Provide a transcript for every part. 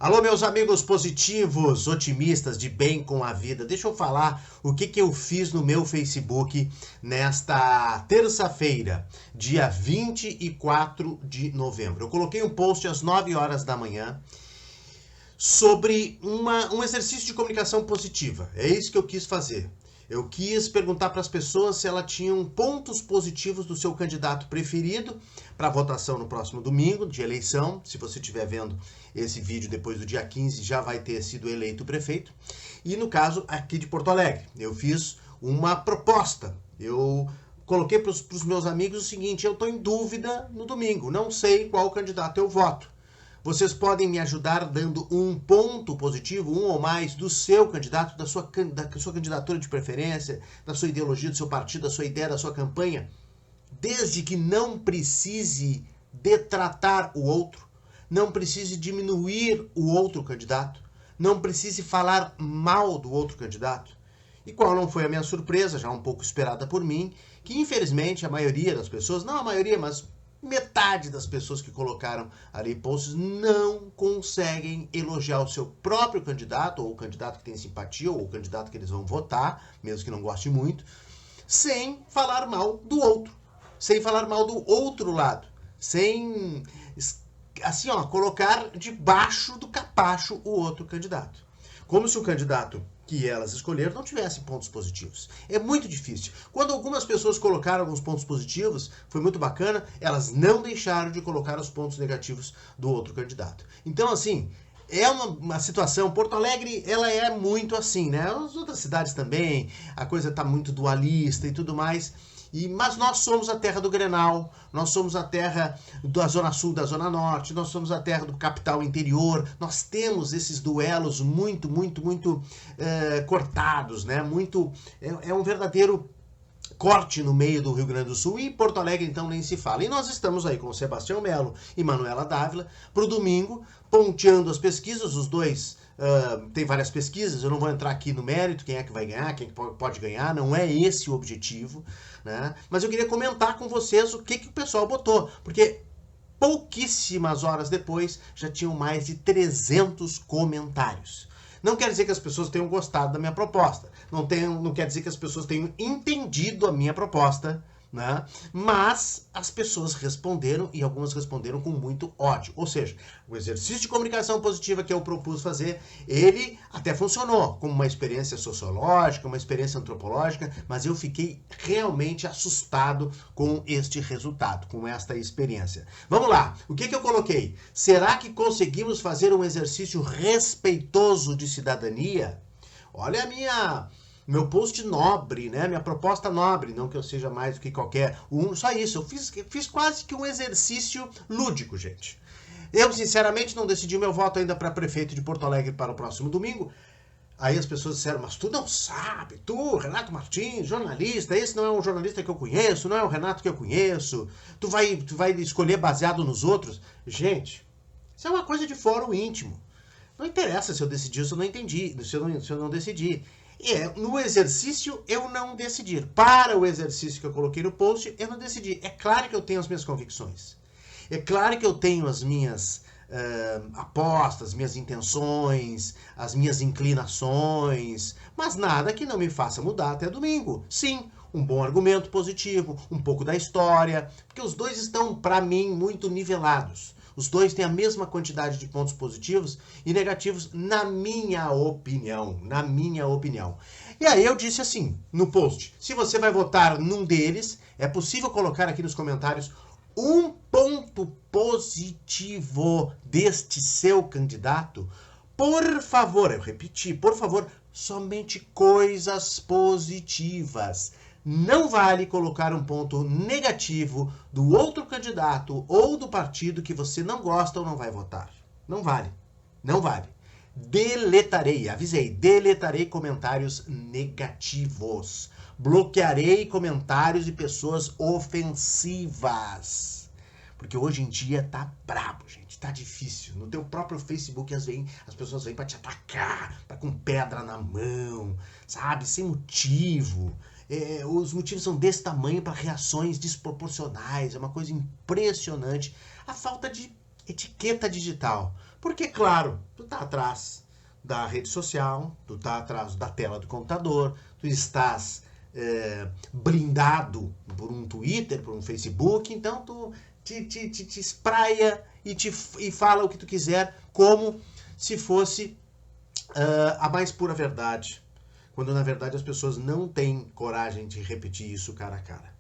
Alô, meus amigos positivos, otimistas, de bem com a vida. Deixa eu falar o que eu fiz no meu Facebook nesta terça-feira, dia 24 de novembro. Eu coloquei um post às 9 horas da manhã sobre um exercício de comunicação positiva. É isso que eu quis fazer. Eu quis perguntar para as pessoas se elas tinham pontos positivos do seu candidato preferido para a votação no próximo domingo de eleição. Se você estiver vendo esse vídeo depois do dia 15, já vai ter sido eleito o prefeito. E no caso aqui de Porto Alegre, eu fiz uma proposta. Eu coloquei para os meus amigos o seguinte: eu estou em dúvida no domingo, não sei qual candidato eu voto. Vocês podem me ajudar dando um ponto positivo, um ou mais, do seu candidato, da sua candidatura de preferência, da sua ideologia, do seu partido, da sua ideia, da sua campanha, desde que não precise detratar o outro, não precise diminuir o outro candidato, não precise falar mal do outro candidato. E qual não foi a minha surpresa, já um pouco esperada por mim, que infelizmente a maioria das pessoas, não a maioria, mas metade das pessoas que colocaram ali posts não conseguem elogiar o seu próprio candidato, ou o candidato que tem simpatia, ou o candidato que eles vão votar, mesmo que não goste muito, sem falar mal do outro, sem falar mal do outro lado, sem, assim, colocar debaixo do capacho o outro candidato. Como se o candidato que elas escolheram não tivesse pontos positivos. É muito difícil. Quando algumas pessoas colocaram alguns pontos positivos, foi muito bacana, elas não deixaram de colocar os pontos negativos do outro candidato. Então, assim, é uma situação, Porto Alegre, ela é muito assim, né? As outras cidades também, a coisa tá muito dualista e tudo mais. Mas nós somos a terra do Grenal, nós somos a terra da Zona Sul, da Zona Norte, nós somos a terra do capital interior, nós temos esses duelos muito cortados, né? É um verdadeiro corte no meio do Rio Grande do Sul, e Porto Alegre então nem se fala. E nós estamos aí com o Sebastião Melo e Manuela Dávila para o domingo, ponteando as pesquisas. Os dois tem várias pesquisas, eu não vou entrar aqui no mérito, quem é que vai ganhar, quem pode ganhar, não é esse o objetivo, né? Mas eu queria comentar com vocês o que o pessoal botou, porque pouquíssimas horas depois já tinham mais de 300 comentários. Não quer dizer que as pessoas tenham gostado da minha proposta. Não quer dizer que as pessoas tenham entendido a minha proposta, né? Mas as pessoas responderam, e algumas responderam com muito ódio. Ou seja, o exercício de comunicação positiva que eu propus fazer, ele até funcionou como uma experiência sociológica, uma experiência antropológica, mas eu fiquei realmente assustado com este resultado, com esta experiência. Vamos lá, o que eu coloquei? Será que conseguimos fazer um exercício respeitoso de cidadania? Olha meu post nobre, né? Minha proposta nobre, não que eu seja mais do que qualquer um, só isso. Eu fiz quase que um exercício lúdico, gente. Eu, sinceramente, não decidi meu voto ainda para prefeito de Porto Alegre para o próximo domingo. Aí as pessoas disseram, mas tu não sabe, tu, Renato Martins, jornalista, esse não é um jornalista que eu conheço, não é o Renato que eu conheço, tu vai escolher baseado nos outros. Gente, isso é uma coisa de fórum íntimo. Não interessa se eu decidi ou se eu não entendi, se eu não decidi. No exercício, eu não decidi. Para o exercício que eu coloquei no post, eu não decidi. É claro que eu tenho as minhas convicções. É claro que eu tenho as minhas apostas, minhas intenções, as minhas inclinações, mas nada que não me faça mudar até domingo. Sim, um bom argumento positivo, um pouco da história, porque os dois estão, para mim, muito nivelados. Os dois têm a mesma quantidade de pontos positivos e negativos, na minha opinião. Na minha opinião. E aí eu disse assim, no post, se você vai votar num deles, é possível colocar aqui nos comentários um ponto positivo deste seu candidato? Por favor, eu repeti, por favor, somente coisas positivas. Não vale colocar um ponto negativo do outro candidato ou do partido que você não gosta ou não vai votar. Não vale. Não vale. Deletarei, avisei, deletarei comentários negativos. Bloquearei comentários de pessoas ofensivas. Porque hoje em dia tá brabo, gente. Tá difícil. No teu próprio Facebook as pessoas vêm pra te atacar, tá com pedra na mão, sabe? Sem motivo. Os motivos são desse tamanho para reações desproporcionais. É uma coisa impressionante. A falta de etiqueta digital. Porque, claro, tu tá atrás da rede social, tu tá atrás da tela do computador, tu estás blindado por um Twitter, por um Facebook, então tu te espraia e fala o que tu quiser, como se fosse a mais pura verdade, quando na verdade as pessoas não têm coragem de repetir isso cara a cara.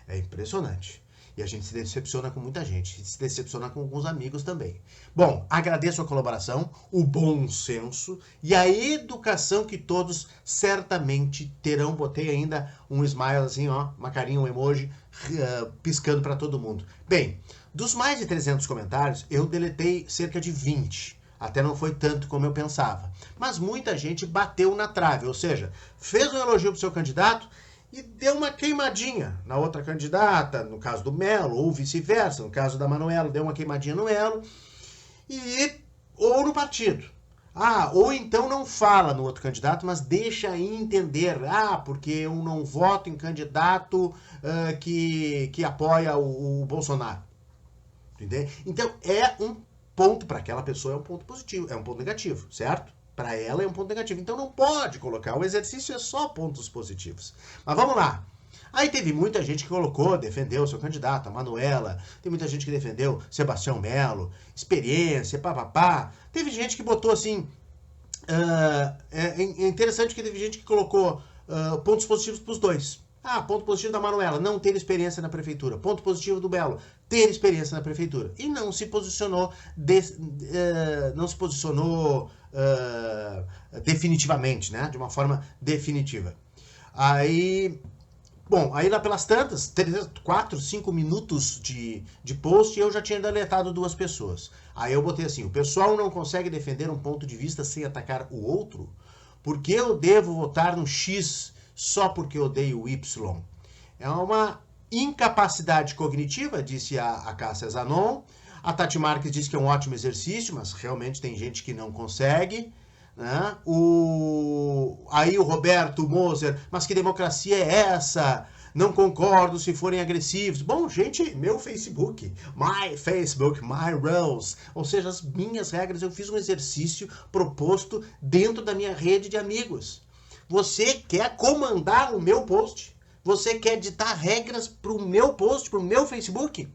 É impressionante. E a gente se decepciona com muita gente, se decepciona com alguns amigos também. Bom, agradeço a colaboração, o bom senso e a educação que todos certamente terão. Botei ainda um smile assim, ó, uma carinha, um emoji, piscando para todo mundo. Bem, dos mais de 300 comentários, eu deletei cerca de 20. Até não foi tanto como eu pensava. Mas muita gente bateu na trave, ou seja, fez um elogio pro seu candidato e deu uma queimadinha na outra candidata, no caso do Melo, ou vice-versa, no caso da Manoela, deu uma queimadinha no Melo, ou no partido. Ou então não fala no outro candidato, mas deixa entender, porque eu não voto em candidato que apoia o Bolsonaro. Entende? Então, é um ponto, para aquela pessoa é um ponto positivo, é um ponto negativo, certo? Para ela é um ponto negativo. Então não pode colocar. O exercício é só pontos positivos. Mas vamos lá. Aí teve muita gente que colocou, defendeu o seu candidato, a Manoela. Tem muita gente que defendeu Sebastião Melo, experiência, papapá. Teve gente que botou assim... é interessante que teve gente que colocou pontos positivos para os dois. Ponto positivo da Manoela, não ter experiência na prefeitura. Ponto positivo do Melo, ter experiência na prefeitura. E não se posicionou, definitivamente, né? De uma forma definitiva. Aí lá pelas tantas, 4, 5 minutos de post, eu já tinha deletado 2 pessoas. Aí eu botei assim, o pessoal não consegue defender um ponto de vista sem atacar o outro? Por que eu devo votar no X só porque eu odeio o Y? É uma incapacidade cognitiva, disse a Cássia Zanon. A Tati Marques disse que é um ótimo exercício, mas realmente tem gente que não consegue. Né? Aí o Roberto Moser, mas que democracia é essa? Não concordo se forem agressivos. Bom, gente, meu Facebook, my rules, ou seja, as minhas regras, eu fiz um exercício proposto dentro da minha rede de amigos. Você quer comandar o meu post? Você quer ditar regras para o meu post, para o meu Facebook?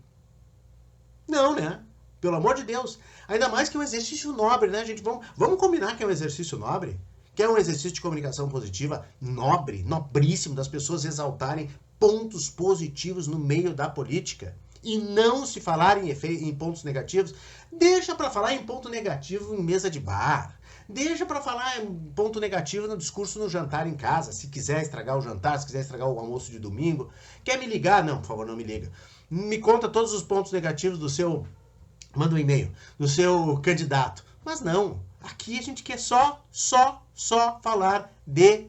Não, né? Pelo amor de Deus. Ainda mais que é um exercício nobre, né, gente? Vamos combinar que é um exercício nobre? Que é um exercício de comunicação positiva nobre, nobríssimo, das pessoas exaltarem pontos positivos no meio da política. E não se falar em pontos negativos. Deixa para falar em ponto negativo em mesa de bar. Deixa para falar em ponto negativo no discurso no jantar em casa. Se quiser estragar o jantar, se quiser estragar o almoço de domingo. Quer me ligar? Não, por favor, não me liga. Me conta todos os pontos negativos do seu... Manda um e-mail. Do seu candidato. Mas não. Aqui a gente quer só falar de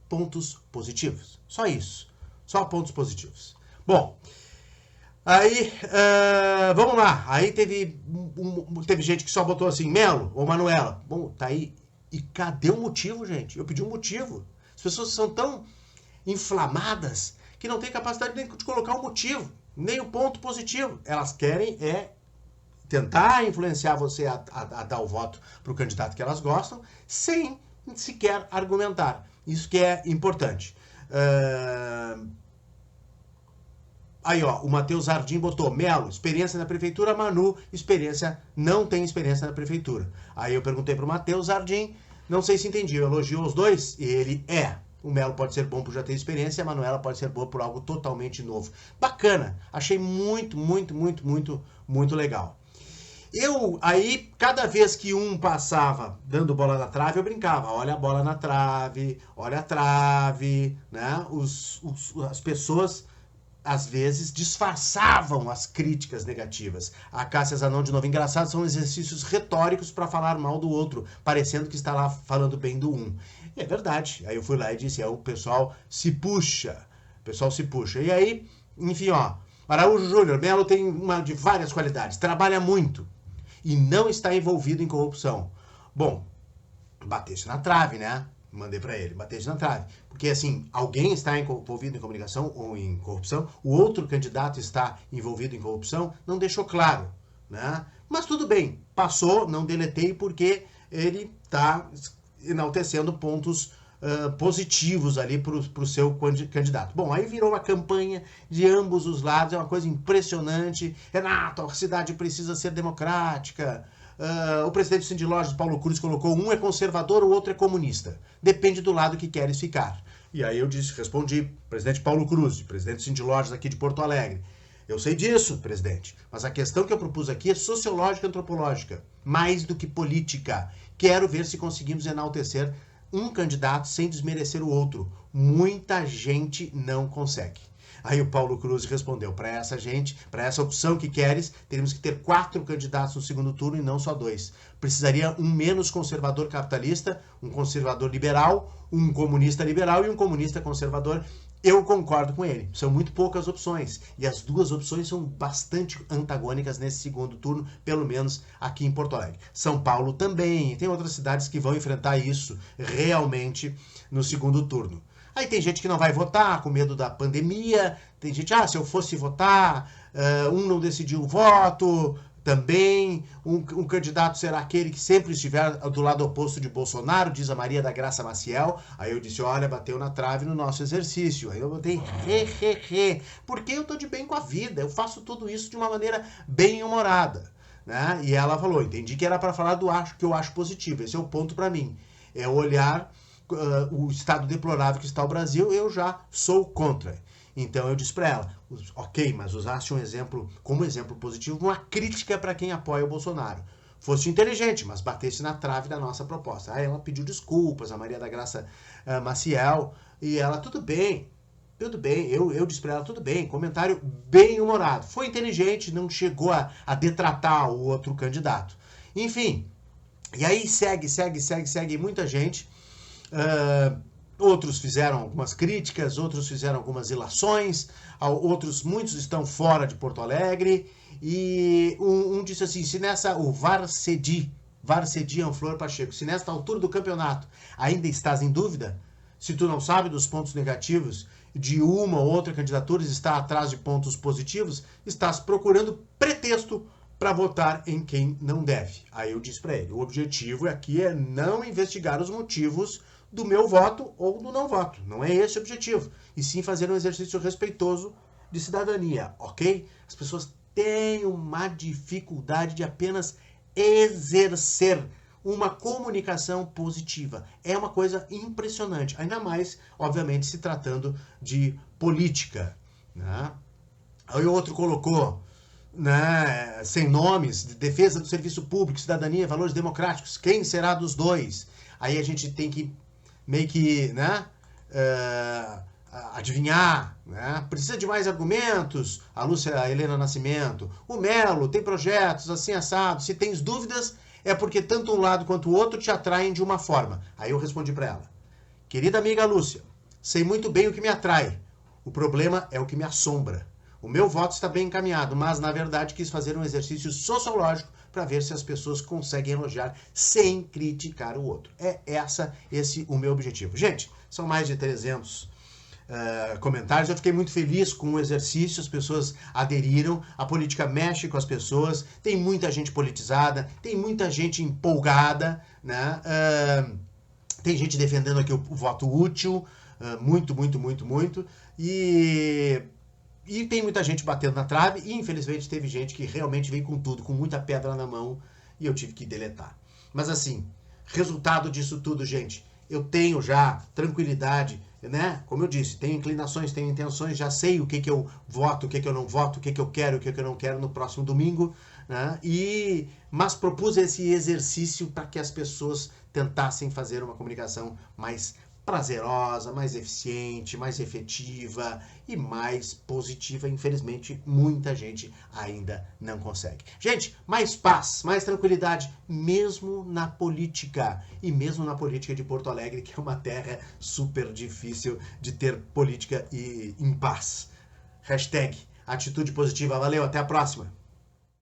pontos positivos. Só isso. Só pontos positivos. Bom... Aí, vamos lá. Aí teve gente que só botou assim, Melo ou Manoela. Bom, tá aí. E cadê o motivo, gente? Eu pedi um motivo. As pessoas são tão inflamadas que não têm capacidade nem de colocar um motivo, nem um ponto positivo. Elas querem tentar influenciar você a dar o voto para o candidato que elas gostam, sem sequer argumentar. Isso que é importante. Aí, ó, o Matheus Jardim botou, Melo, experiência na prefeitura, Manu, não tem experiência na prefeitura. Aí eu perguntei pro Matheus Jardim, não sei se entendi, eu elogio os dois, e ele o Melo pode ser bom por já ter experiência, a Manuela pode ser boa por algo totalmente novo. Bacana, achei muito legal. Aí, cada vez que um passava dando bola na trave, eu brincava, olha a bola na trave, olha a trave, né? As pessoas... às vezes, disfarçavam as críticas negativas. A Cássia Zanon, de novo, engraçado, são exercícios retóricos para falar mal do outro, parecendo que está lá falando bem do um. E é verdade. Aí eu fui lá e disse, o pessoal se puxa. E aí, enfim, Araújo Júnior, Melo tem uma de várias qualidades, trabalha muito e não está envolvido em corrupção. Bom, batesse na trave, né? Mandei para ele, batesse na trave. Porque, assim, alguém está envolvido em comunicação ou em corrupção, o outro candidato está envolvido em corrupção, não deixou claro, né? Mas tudo bem, passou, não deletei porque ele está enaltecendo pontos positivos ali para o seu candidato. Bom, aí virou uma campanha de ambos os lados, é uma coisa impressionante. Renato, a cidade precisa ser democrática. O presidente do Cindy Lojas, Paulo Cruz, colocou: um é conservador, o outro é comunista. Depende do lado que queres ficar. E aí eu respondi, presidente Paulo Cruz, presidente do Cindy Lojas aqui de Porto Alegre: eu sei disso, presidente, mas a questão que eu propus aqui é sociológica e antropológica, mais do que política. Quero ver se conseguimos enaltecer um candidato sem desmerecer o outro. Muita gente não consegue. Aí o Paulo Cruz respondeu: para essa gente, para essa opção que queres, teríamos que ter 4 candidatos no segundo turno e não só 2. Precisaria um menos conservador capitalista, um conservador liberal, um comunista liberal e um comunista conservador. Eu concordo com ele. São muito poucas opções. E as 2 opções são bastante antagônicas nesse segundo turno, pelo menos aqui em Porto Alegre. São Paulo também. Tem outras cidades que vão enfrentar isso realmente no segundo turno. Aí tem gente que não vai votar com medo da pandemia. Tem gente: se eu fosse votar, um não decidiu o voto. Também, um candidato será aquele que sempre estiver do lado oposto de Bolsonaro, diz a Maria da Graça Maciel. Aí eu disse: olha, bateu na trave no nosso exercício. Aí eu botei porque eu tô de bem com a vida, eu faço tudo isso de uma maneira bem humorada, né? E ela falou: entendi que era para falar do que eu acho positivo. Esse é o ponto para mim, é olhar o estado deplorável que está o Brasil. Eu já sou contra. Então eu disse para ela: ok, mas usaste um exemplo como exemplo positivo, uma crítica para quem apoia o Bolsonaro. Fosse inteligente, mas batesse na trave da nossa proposta. Aí ela pediu desculpas, a Maria da Graça Maciel, e ela: tudo bem. Eu disse para ela: tudo bem, comentário bem humorado. Foi inteligente, não chegou a detratar o outro candidato. Enfim, e aí segue muita gente. Outros fizeram algumas críticas, outros fizeram algumas ilações, muitos estão fora de Porto Alegre, e um disse assim: se nessa, o Varcedi Anflor Pacheco, se nesta altura do campeonato ainda estás em dúvida, se tu não sabe dos pontos negativos de uma ou outra candidatura, está atrás de pontos positivos, estás procurando pretexto para votar em quem não deve. Aí eu disse para ele: o objetivo aqui é não investigar os motivos do meu voto ou do não voto. Não é esse o objetivo. E sim fazer um exercício respeitoso de cidadania, ok? As pessoas têm uma dificuldade de apenas exercer uma comunicação positiva. É uma coisa impressionante. Ainda mais, obviamente, se tratando de política, né? Aí o outro colocou, né, sem nomes: de defesa do serviço público, cidadania, valores democráticos. Quem será dos dois? Aí a gente tem que meio que, né, adivinhar, né? Precisa de mais argumentos? A Helena Nascimento. O Melo tem projetos assim assados. Se tens dúvidas, é porque tanto um lado quanto o outro te atraem de uma forma. Aí eu respondi para ela: querida amiga Lúcia, sei muito bem o que me atrai. O problema é o que me assombra. O meu voto está bem encaminhado, mas na verdade quis fazer um exercício sociológico para ver se as pessoas conseguem elogiar sem criticar o outro. É esse o meu objetivo. Gente, são mais de 300 comentários. Eu fiquei muito feliz com o exercício, as pessoas aderiram, a política mexe com as pessoas, tem muita gente politizada, tem muita gente empolgada, né? Tem gente defendendo aqui o voto útil, muito, e tem muita gente batendo na trave, e infelizmente teve gente que realmente veio com tudo, com muita pedra na mão, e eu tive que deletar. Mas assim, resultado disso tudo, gente, eu tenho já tranquilidade, né? Como eu disse, tenho inclinações, tenho intenções, já sei o que eu voto, o que eu não voto, o que eu quero, o que eu não quero no próximo domingo, né? Mas propus esse exercício para que as pessoas tentassem fazer uma comunicação mais prazerosa, mais eficiente, mais efetiva e mais positiva. Infelizmente, muita gente ainda não consegue. Gente, mais paz, mais tranquilidade, mesmo na política. E mesmo na política de Porto Alegre, que é uma terra super difícil de ter política em paz. #atitude positiva. Valeu, até a próxima.